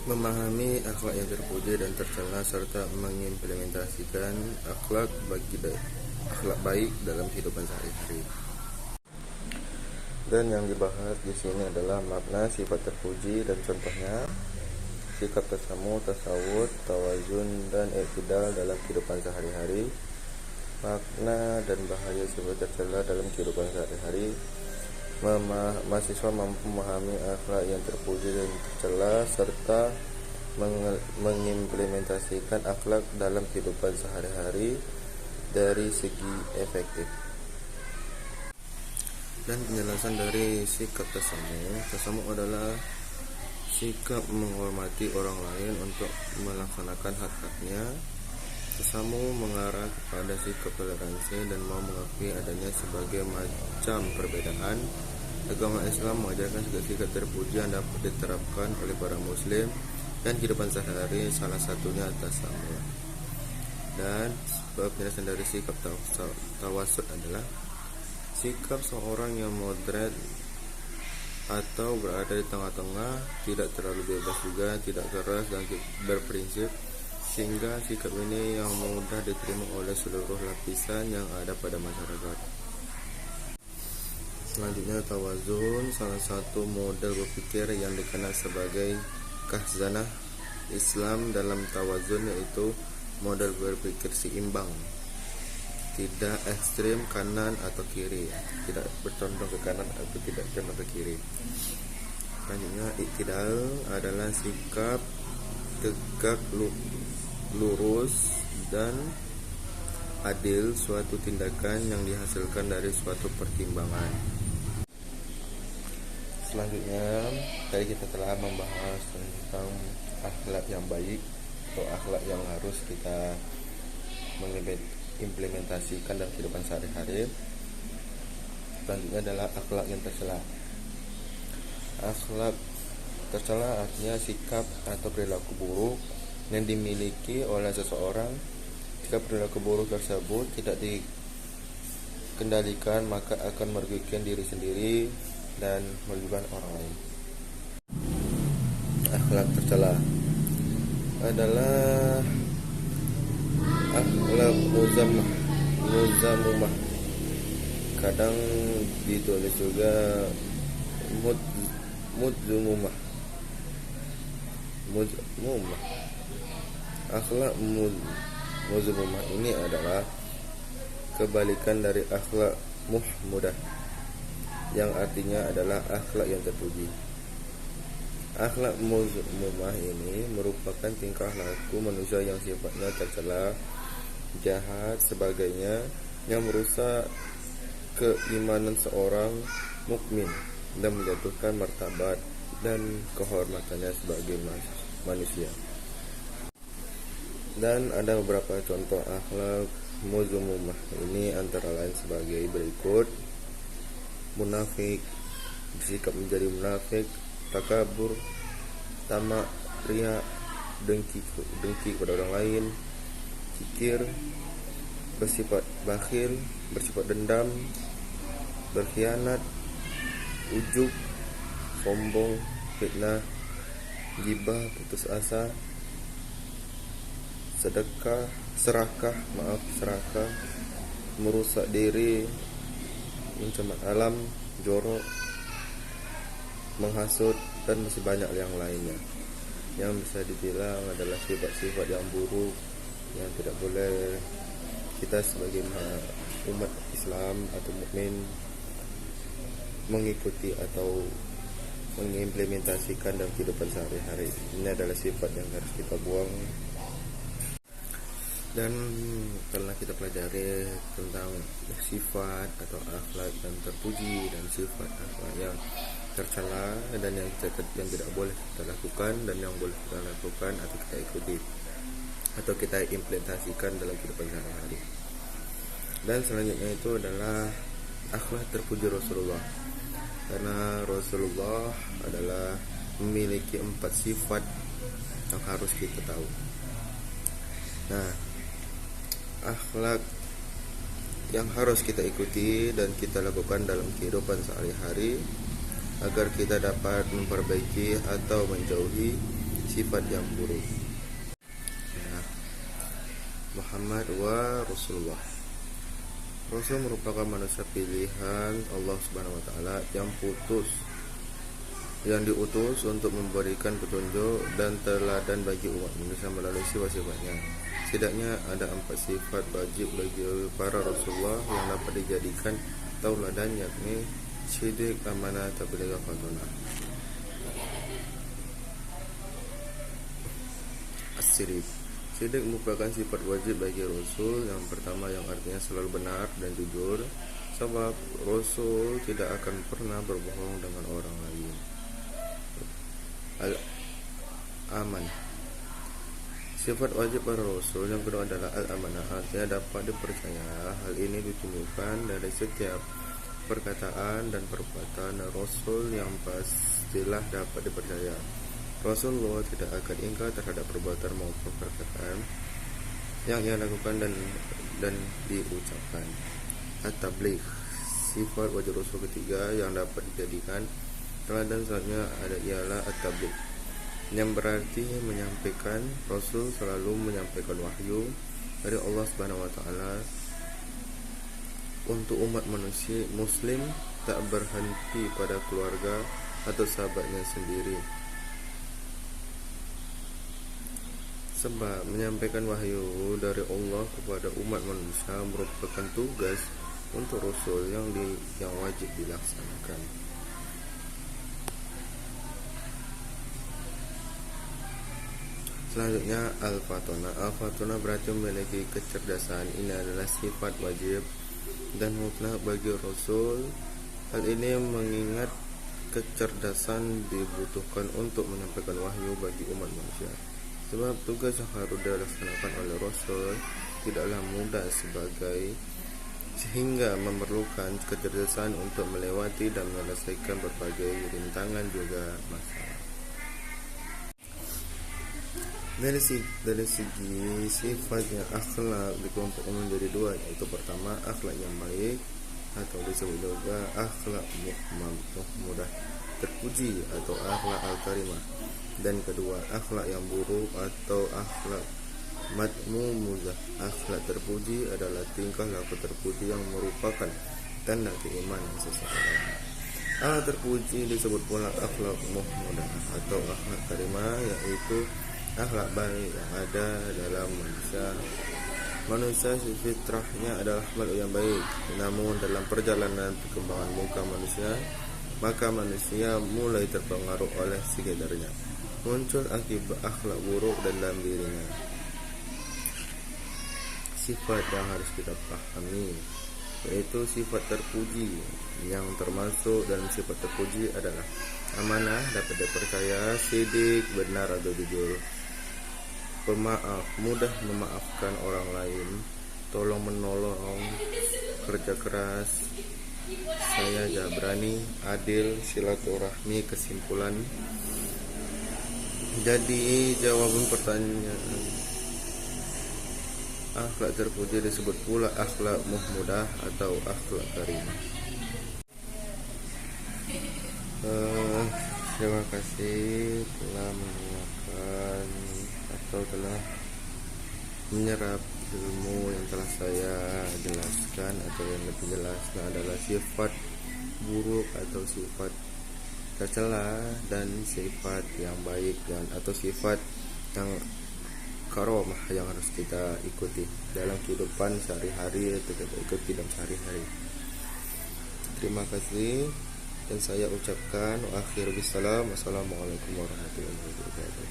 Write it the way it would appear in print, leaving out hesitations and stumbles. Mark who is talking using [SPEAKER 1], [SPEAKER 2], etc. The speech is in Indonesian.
[SPEAKER 1] Memahami akhlak yang terpuji dan tercela serta mengimplementasikan akhlak baik dalam kehidupan sehari-hari. Dan yang dibahas di sini adalah makna sifat terpuji dan contohnya: sikap tasamu, tasawuf, tawazun, dan i'tidal dalam kehidupan sehari-hari. Makna dan bahaya sifat tercela dalam kehidupan sehari-hari. Mahasiswa mampu memahami akhlak yang terpuji dan tercela serta mengimplementasikan akhlak dalam kehidupan sehari-hari dari segi efektif. Dan penjelasan dari sikap tasamu adalah sikap menghormati orang lain untuk melaksanakan hak-haknya. Tasamu mengarah kepada sikap toleransi dan mau mengakui adanya sebagai macam perbedaan. Agama Islam mengajarkan sikap terpuji yang dapat diterapkan oleh para muslim dan kehidupan sehari-hari, salah satunya tasamu. Dan penjelasan dari sikap tawasud adalah sikap seorang yang moderat atau berada di tengah-tengah, tidak terlalu bebas juga tidak keras dan berprinsip, sehingga sikap ini yang mudah diterima oleh seluruh lapisan yang ada pada masyarakat. Selanjutnya tawazun, salah satu model berpikir yang dikenal sebagai khazanah Islam dalam tawazun, yaitu model berpikir seimbang, tidak ekstrim kanan atau kiri, tidak bercondong ke kanan atau tidak condong ke kiri. Selanjutnya i'tidal adalah sikap tegak lurus dan adil suatu tindakan yang dihasilkan dari suatu pertimbangan. Selanjutnya tadi kita telah membahas tentang akhlak yang baik atau akhlak yang harus kita implementasikan dalam kehidupan sehari-hari. Selanjutnya adalah akhlak yang tercela. Akhlak tercela artinya sikap atau perilaku buruk yang dimiliki oleh seseorang. Jika perilaku buruk tersebut tidak dikendalikan, maka akan merugikan diri sendiri dan merugikan orang lain. Akhlak tercela adalah akhlak muzamumah, kadang ditulis juga muzmumah. Akhlak muzmumah ini adalah kebalikan dari akhlak muhmudah, yang artinya adalah akhlak yang terpuji. Akhlak muzmumah ini merupakan tingkah laku manusia yang sifatnya tercela, jahat, sebagainya, yang merusak keimanan seorang mukmin dan menjatuhkan martabat dan kehormatannya sebagai manusia. Dan ada beberapa contoh akhlak muzmumah ini, antara lain sebagai berikut: munafik, bersikap menjadi munafik, takabur, tamak, riya, dengki kepada orang lain, kikir, bersifat bakhil, bersifat dendam, berkhianat, ujub, sombong, fitnah, gibah, putus asa, serakah, merusak diri, mencemar alam, jorok, menghasut, dan masih banyak yang lainnya, yang bisa dibilang adalah sifat-sifat yang buruk yang tidak boleh kita sebagai umat Islam atau mukmin mengikuti atau mengimplementasikan dalam kehidupan sehari-hari. Ini adalah sifat yang harus kita buang. Dan telah kita pelajari tentang sifat atau akhlak yang terpuji dan sifat akhlak yang tercela, dan yang tidak boleh kita lakukan dan yang boleh kita lakukan atau kita ikuti atau kita implementasikan dalam kehidupan sehari-hari. Dan selanjutnya itu adalah akhlak terpuji Rasulullah, karena Rasulullah adalah memiliki 4 sifat yang harus kita tahu. Nah, akhlak yang harus kita ikuti dan kita lakukan dalam kehidupan sehari-hari agar kita dapat memperbaiki atau menjauhi sifat yang buruk. Ya. Muhammad wa Rasulullah. Rasul merupakan manusia pilihan Allah Subhanahu wa taala yang diutus untuk memberikan petunjuk dan teladan bagi umat manusia melalui sifat-sifatnya. Setidaknya ada 4 sifat wajib bagi para Rasulullah yang dapat dijadikan tauladan, yakni siddiq, amanah, tabligh, fatonah. As-siddiq. Siddiq merupakan sifat wajib bagi Rasul. Yang pertama, yang artinya selalu benar dan jujur, sebab Rasul tidak akan pernah berbohong dengan orang lain. Al-amanah. Sifat wajib para Rasul yang kedua adalah al-amanah, artinya dapat dipercaya. Hal ini ditunjukkan dari setiap perkataan dan perbuatan Rasul yang pastilah dapat dipercaya. Rasulullah tidak akan ingkar terhadap perbuatan maupun perkataan yang ia lakukan dan diucapkan. At-tabligh. Sifat wajib Rasul ketiga yang dapat dijadikan teladan selanjutnya ialah at-tabligh, yang berarti menyampaikan. Rasul selalu menyampaikan wahyu dari Allah Subhanahu wa taala untuk umat manusia muslim, tak berhenti pada keluarga atau sahabatnya sendiri. Sebab menyampaikan wahyu dari Allah kepada umat manusia merupakan tugas untuk Rasul yang wajib dilaksanakan. Selanjutnya al-fatonah. Al-fatonah berarti memiliki kecerdasan. Ini adalah sifat wajib dan mutlak bagi Rasul. Hal ini mengingat kecerdasan dibutuhkan untuk menyampaikan wahyu bagi umat manusia. Sebab tugas yang harus dilaksanakan oleh Rasul tidaklah mudah sehingga memerlukan kecerdasan untuk melewati dan menyelesaikan berbagai rintangan juga masalah. Dari segi sifatnya, akhlak dikelompokkan menjadi 2, yaitu pertama akhlak yang baik atau disebut juga akhlak muhmudah, terpuji, atau akhlak al-karimah, dan kedua akhlak yang buruk atau akhlak madmumuzah. Akhlak terpuji adalah tingkah laku terpuji yang merupakan tanda keimanan seseorang. Akhlak terpuji disebut pula akhlak muhmudah atau akhlak karimah, yaitu akhlak baik yang ada dalam manusia. Manusia fitrahnya adalah makhluk yang baik, namun dalam perjalanan perkembangan muka manusia, maka manusia mulai terpengaruh oleh sekitarnya. Muncul akibat akhlak buruk dalam dirinya. Sifat yang harus kita pahami yaitu sifat terpuji. Yang termasuk dalam sifat terpuji adalah amanah, dapat dipercaya, siddiq, benar atau jujur, pemaaf, mudah memaafkan orang lain, tolong menolong, kerja keras, saya berani, adil, silaturahmi. Kesimpulan, jadi jawaban pertanyaan, akhlak terpuji disebut pula akhlak muhmudah atau akhlak karimah. Terima kasih telah mendengarkan atau telah menyerap ilmu yang telah saya jelaskan, atau yang lebih jelasnya adalah sifat buruk atau sifat tercela dan sifat yang baik atau sifat yang karomah yang harus kita ikuti dalam kehidupan sehari-hari atau kita ikuti dalam sehari-hari. Terima kasih, dan saya ucapkan wa akhiru bisalam. Wassalamualaikum warahmatullahi wabarakatuh.